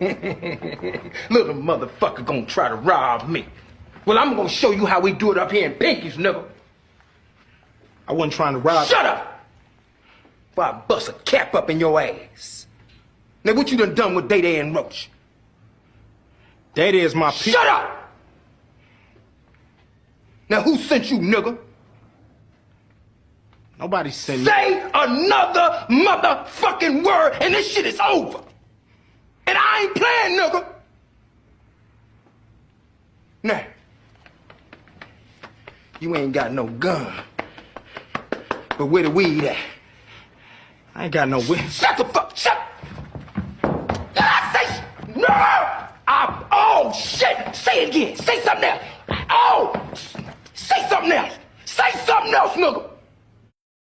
Little motherfucker gonna try to rob me. Well, I'm gonna show you how we do it up here in Pinky's, nigga. I wasn't trying to rob. Shut up! Before I bust a cap up in your ass. Now, what you done with Day Day and Roach? Day Day is my Shut up! Now, who sent you, nigga? Nobody sent me. Say another motherfucking word and this shit is over. And I ain't playing, nigga. Now, you ain't got no gun. But where the weed at? I ain't got no weed. Shut the fuck, shut. Did I say, no! Oh, shit. Say it again. Say something else. Oh, say something else. Say something else, nigga.